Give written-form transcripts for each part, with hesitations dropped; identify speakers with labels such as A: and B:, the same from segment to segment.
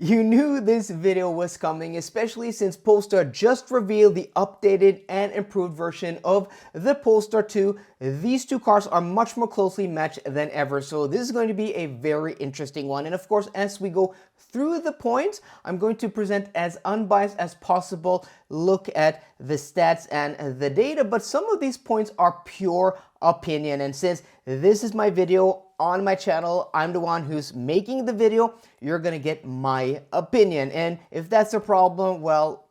A: You knew this video was coming, especially since Polestar just revealed the updated and improved version of the Polestar 2. These two cars are much more closely matched than ever, so this is going to be a very interesting one. And of course, as we go through the points, I'm going to present as unbiased as possible, look at the stats and the data, but some of these points are pure opinion. And since this is my video on my channel, I'm the one who's making the video, you're gonna get my opinion. And if that's a problem, well,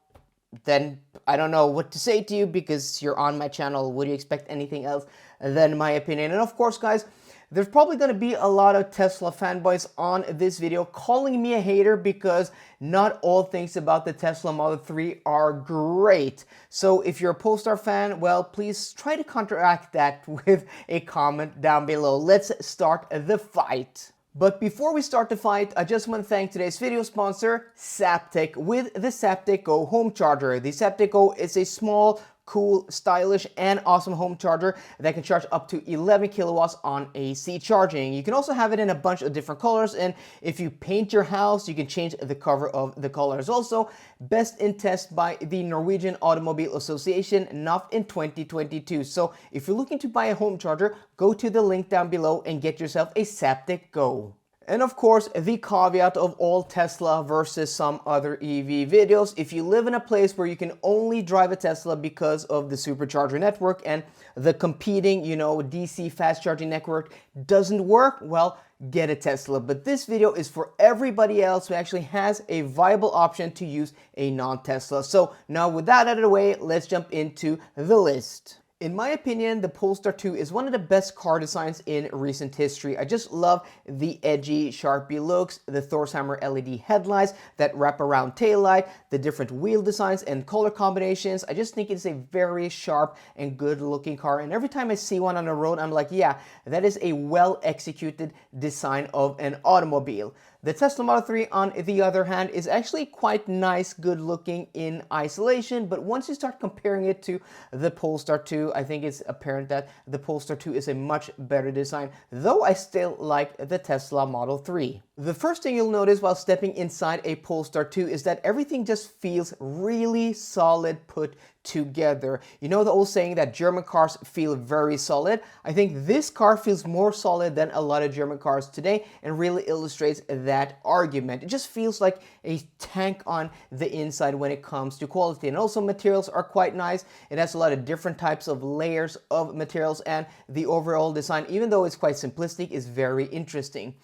A: then I don't know what to say to you, because you're on my channel. Would you expect anything else than my opinion? And of course, guys, there's probably going to be a lot of Tesla fanboys on this video calling me a hater because not all things about the Tesla Model 3 are great. So if you're a Polestar fan, well, please try to counteract that with a comment down below. Let's start the fight. But before we start the fight, I just want to thank today's video sponsor, Zaptec, with the Zaptec Go home charger. The Zaptec Go is a small, cool, stylish, and awesome home charger that can charge up to 11 kilowatts on AC charging. You can also have it in a bunch of different colors, and if you paint your house, you can change the cover of the colors. Also, best in test by the Norwegian Automobile Association, NAF, in 2022. So if you're looking to buy a home charger, go to the link down below and get yourself a Zaptec Go. And of course, the caveat of all Tesla versus some other EV videos: if you live in a place where you can only drive a Tesla because of the supercharger network and the competing, DC fast charging network doesn't work, well, get a Tesla. But this video is for everybody else who actually has a viable option to use a non-Tesla. So now with that out of the way, let's jump into the list. In my opinion, the Polestar 2 is one of the best car designs in recent history. I just love the edgy, sharpie looks, the Thorshammer LED headlights that wrap around taillight, the different wheel designs and color combinations. I just think it's a very sharp and good looking car. And every time I see one on the road, I'm like, yeah, that is a well executed design of an automobile. The Tesla Model 3, on the other hand, is actually quite nice, good looking in isolation, but once you start comparing it to the Polestar 2, I think it's apparent that the Polestar 2 is a much better design, though I still like the Tesla Model 3. The first thing you'll notice while stepping inside a Polestar 2 is that everything just feels really solid put together. You know the old saying that German cars feel very solid? I think this car feels more solid than a lot of German cars today and really illustrates that argument. It just feels like a tank on the inside when it comes to quality. And also materials are quite nice. It has a lot of different types of layers of materials, and the overall design, even though it's quite simplistic, is very interesting.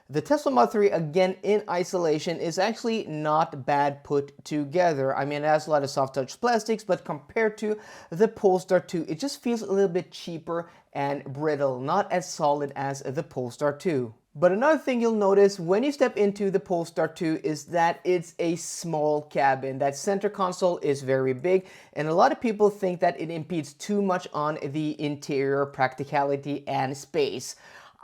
A: The Tesla Model 3, again in isolation, is actually not bad put together. I mean, it has a lot of soft touch plastics, but compared to the Polestar 2, it just feels a little bit cheaper and brittle, not as solid as the Polestar 2. But another thing you'll notice when you step into the Polestar 2 is that it's a small cabin. That center console is very big, and a lot of people think that it impedes too much on the interior practicality and space.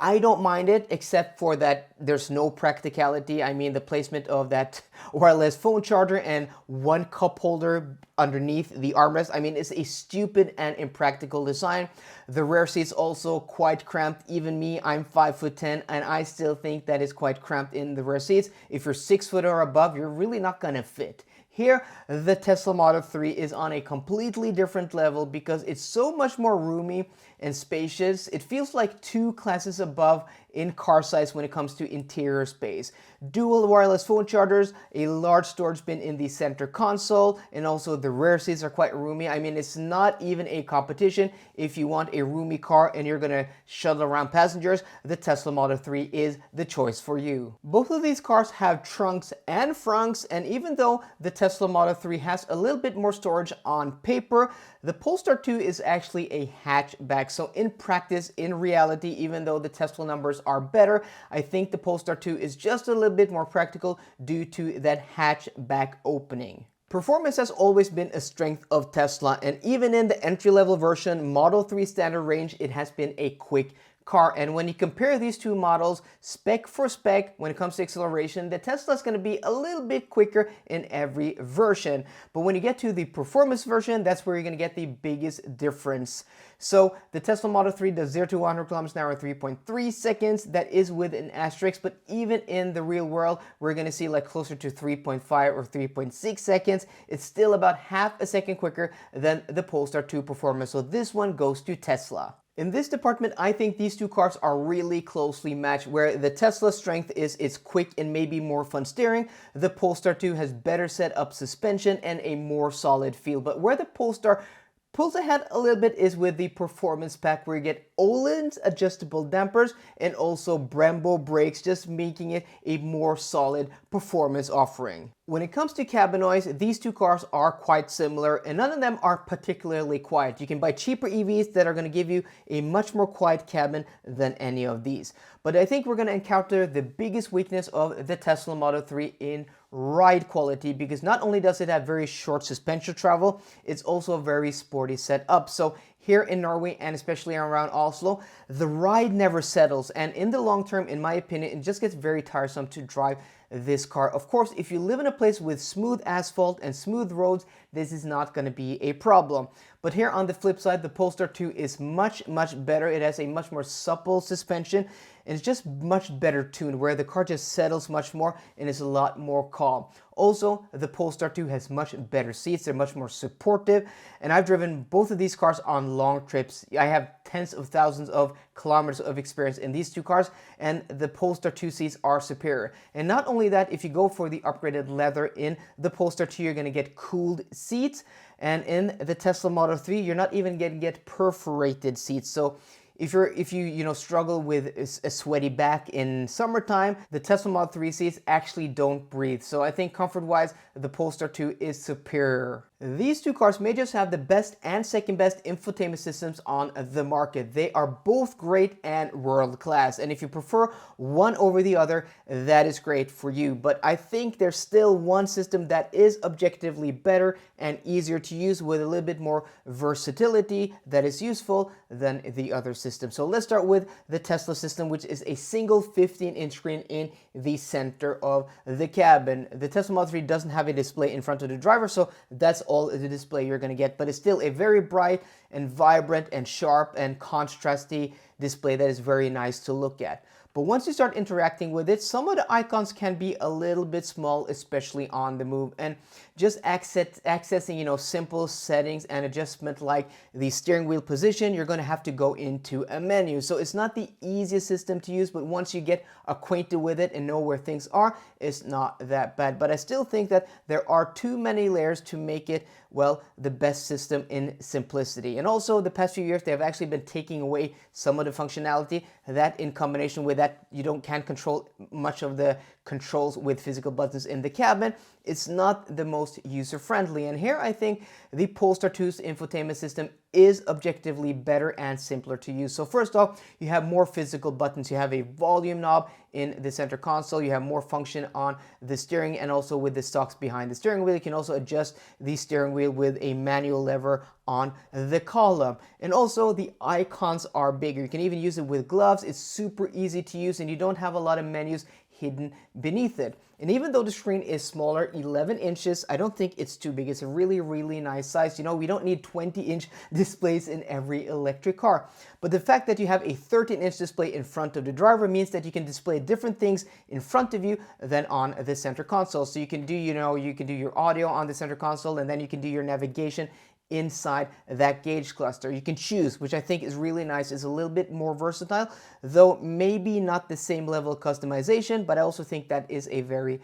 A: I don't mind it, except for that there's no practicality. I mean, the placement of that wireless phone charger and one cup holder underneath the armrest, I mean, it's a stupid and impractical design. The rear seat's also quite cramped. Even me, I'm 5'10", and I still think that it's quite cramped in the rear seats. If you're 6 foot or above, you're really not gonna fit. Here, the Tesla Model 3 is on a completely different level because it's so much more roomy and spacious. It feels like 2 classes above in car size when it comes to interior space. Dual wireless phone chargers, a large storage bin in the center console, and also the rear seats are quite roomy. I mean, it's not even a competition. If you want a roomy car and you're gonna shuttle around passengers, the Tesla Model 3 is the choice for you. Both of these cars have trunks and frunks, and even though the Tesla Model 3 has a little bit more storage on paper, the Polestar 2 is actually a hatchback. So in practice, in reality, even though the Tesla numbers are better, I think the Polestar 2 is just a little bit more practical due to that hatchback opening. Performance has always been a strength of Tesla, and even in the entry-level version, Model 3 standard range, it has been a quick car. And when you compare these two models, spec for spec, when it comes to acceleration, the Tesla is going to be a little bit quicker in every version. But when you get to the performance version, that's where you're going to get the biggest difference. So the Tesla Model 3 does 0 to 100 kilometers an hour in 3.3 seconds. That is with an asterisk, but even in the real world, we're going to see like closer to 3.5 or 3.6 seconds. It's still about half a second quicker than the Polestar 2 performance. So this one goes to Tesla. In this department, I think these two cars are really closely matched, where the Tesla's strength is its quick and maybe more fun steering. The Polestar 2 has better set up suspension and a more solid feel. But where the Polestar pulls ahead a little bit is with the performance pack, where you get Öhlins adjustable dampers and also Brembo brakes, just making it a more solid performance offering. When it comes to cabin noise, these two cars are quite similar, and none of them are particularly quiet. You can buy cheaper EVs that are going to give you a much more quiet cabin than any of these. But I think we're going to encounter the biggest weakness of the Tesla Model 3 in ride quality, because not only does it have very short suspension travel, it's also a very sporty setup. So here in Norway, and especially around Oslo, the ride never settles, and in the long term, in my opinion, it just gets very tiresome to drive this car. Of course, if you live in a place with smooth asphalt and smooth roads, this is not going to be a problem. But here on the flip side, the Polestar 2 is much better. It has a much more supple suspension, and it's just much better tuned, where the car just settles much more and is a lot more calm. Also, the Polestar 2 has much better seats. They're much more supportive, and I've driven both of these cars on long trips. I have tens of thousands of kilometers of experience in these two cars, and the Polestar 2 seats are superior. And not only that, if you go for the upgraded leather in the Polestar 2, you're going to get cooled seats, and in the Tesla Model 3, you're not even going to get perforated seats. So if you struggle with a sweaty back in summertime, the Tesla Model 3 seats actually don't breathe. So I think comfort-wise, the Polestar 2 is superior. These two cars may just have the best and second best infotainment systems on the market. They are both great and world class. And if you prefer one over the other, that is great for you. But I think there's still one system that is objectively better and easier to use, with a little bit more versatility that is useful than the other system. So let's start with the Tesla system, which is a single 15-inch screen in the center of the cabin. The Tesla Model 3 doesn't have a display in front of the driver, so that's all the display you're going to get, but it's still a very bright and vibrant and sharp and contrasty display that is very nice to look at. But once you start interacting with it, some of the icons can be a little bit small, especially on the move. And just accessing, simple settings and adjustment like the steering wheel position, you're going to have to go into a menu. So it's not the easiest system to use, but once you get acquainted with it and know where things are, it's not that bad. But I still think that there are too many layers to make it, well, the best system in simplicity. And also, the past few years, they have actually been taking away some of the functionality. That, in combination with that, can't control much of the controls with physical buttons in the cabin. It's not the most user-friendly. And here I think the Polestar 2's infotainment system is objectively better and simpler to use. So first off, you have more physical buttons. You have a volume knob in the center console. You have more function on the steering, and also with the stalks behind the steering wheel. You can also adjust the steering wheel with a manual lever on the column. And also the icons are bigger. You can even use it with gloves. It's super easy to use, and you don't have a lot of menus hidden beneath it. And even though the screen is smaller, 11 inches, I don't think it's too big. It's a really nice size. We don't need 20-inch displays in every electric car. But the fact that you have a 13-inch display in front of the driver means that you can display different things in front of you than on the center console. So you can do, you can do your audio on the center console, and then you can do your navigation inside that gauge cluster. You can choose, which I think is really nice. It's a little bit more versatile, though maybe not the same level of customization, but I also think that is a very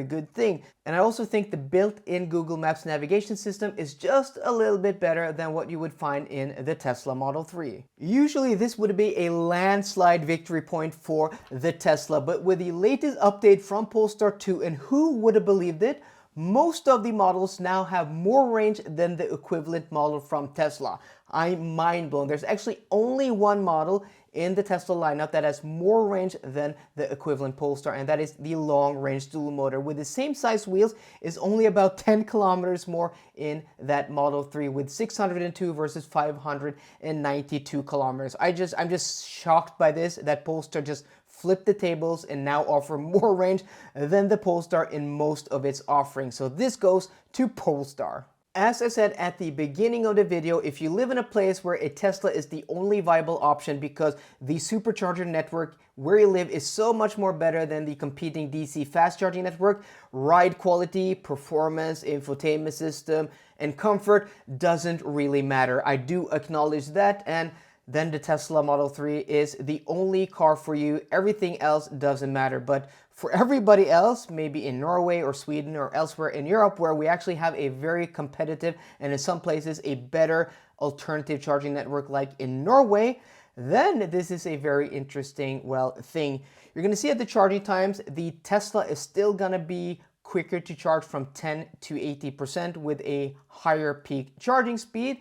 A: good thing. And I also think the built-in Google Maps navigation system is just a little bit better than what you would find in the Tesla Model 3. Usually this would be a landslide victory point for the Tesla, but with the latest update from Polestar 2, and who would have believed it, most of the models now have more range than the equivalent model from Tesla. I'm mind blown. There's actually only one model in the Tesla lineup that has more range than the equivalent Polestar, and that is the long-range dual motor. With the same size wheels, is only about 10 kilometers more in that Model 3 with 602 versus 592 kilometers. I'm just shocked by this, that Polestar just flipped the tables and now offer more range than the Polestar in most of its offerings. So this goes to Polestar. As I said at the beginning of the video, if you live in a place where a Tesla is the only viable option because the supercharger network where you live is so much more better than the competing DC fast charging network, ride quality, performance, infotainment system, and comfort doesn't really matter. I do acknowledge that, and then the Tesla Model 3 is the only car for you. Everything else doesn't matter. But for everybody else, maybe in Norway or Sweden or elsewhere in Europe, where we actually have a very competitive and in some places a better alternative charging network like in Norway, then this is a very interesting, thing. You're going to see at the charging times, the Tesla is still going to be quicker to charge from 10 to 80% with a higher peak charging speed,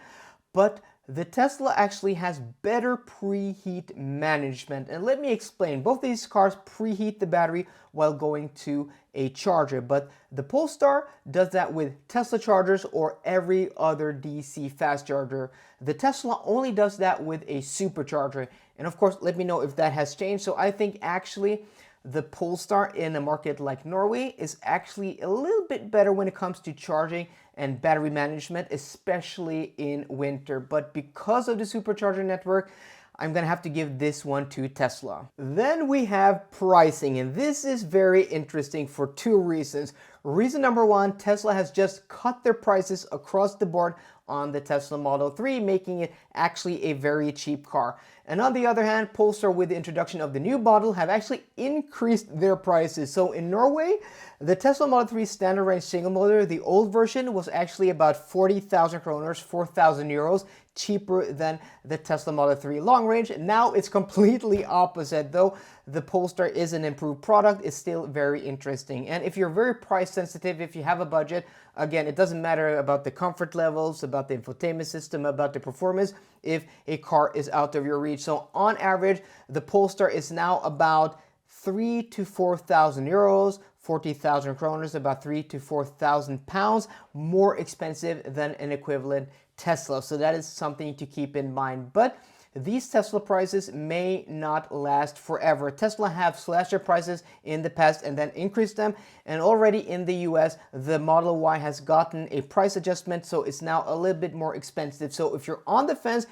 A: but the Tesla actually has better preheat management. And let me explain. Both of these cars preheat the battery while going to a charger, but the Polestar does that with Tesla chargers or every other DC fast charger. The Tesla only does that with a supercharger. And of course, let me know if that has changed. So I think actually the Polestar in a market like Norway is actually a little bit better when it comes to charging and battery management, especially in winter. But because of the supercharger network, I'm gonna have to give this one to Tesla. Then we have pricing, and this is very interesting for two reasons. Reason number one, Tesla has just cut their prices across the board on the Tesla Model 3, making it actually a very cheap car. And on the other hand, Polestar, with the introduction of the new model, have actually increased their prices. So in Norway, the Tesla Model 3 standard range single motor, the old version, was actually about 40,000 kroners, 4,000 euros, cheaper than the Tesla Model 3 long range. Now it's completely opposite, though the Polestar is an improved product. It's still very interesting. And if you're very price sensitive, if you have a budget, again, it doesn't matter about the comfort levels, about the infotainment system, about the performance, if a car is out of your reach. So on average, the Polestar is now about 3,000 to 4,000 euros, 40,000 kroners, about 3,000 to 4,000 pounds more expensive than an equivalent Tesla. So that is something to keep in mind. But these Tesla prices may not last forever. Tesla have slashed their prices in the past and then increased them. And already in the US, the Model Y has gotten a price adjustment, so it's now a little bit more expensive. So if you're on the fence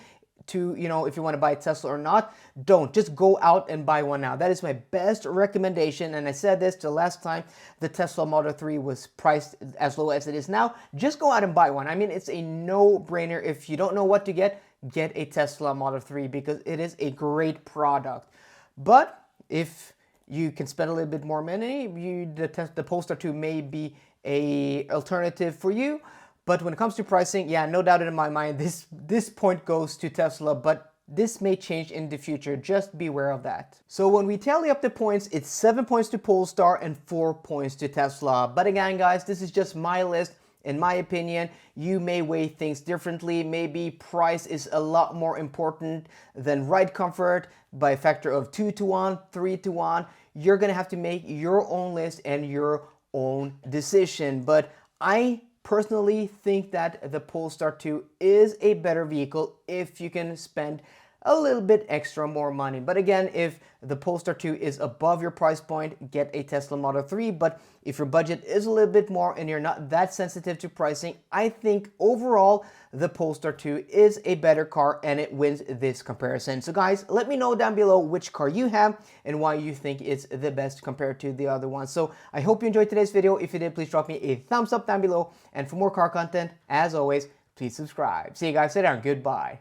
A: to, if you want to buy a Tesla or not, don't. Just go out and buy one now. That is my best recommendation. And I said this the last time the Tesla Model 3 was priced as low as it is now. Just go out and buy one. I mean, it's a no-brainer. If you don't know what to get a Tesla Model 3 because it is a great product. But if you can spend a little bit more money, the Polestar 2 may be a alternative for you. But when it comes to pricing, yeah, no doubt in my mind, this point goes to Tesla, but this may change in the future. Just beware of that. So when we tally up the points, it's 7 points to Polestar and 4 points to Tesla. But again, guys, this is just my list. In my opinion, you may weigh things differently. Maybe price is a lot more important than ride comfort by a factor of 2 to 1, 3 to 1. You're gonna have to make your own list and your own decision. But I personally think that the Polestar 2 is a better vehicle if you can spend a little bit extra more money. But again, if the Polestar 2 is above your price point, get a Tesla Model 3. But if your budget is a little bit more and you're not that sensitive to pricing, I think overall the Polestar 2 is a better car and it wins this comparison. So guys, let me know down below which car you have and why you think it's the best compared to the other ones. So I hope you enjoyed today's video. If you did, please drop me a thumbs up down below. And for more car content, as always, please subscribe. See you guys later and goodbye.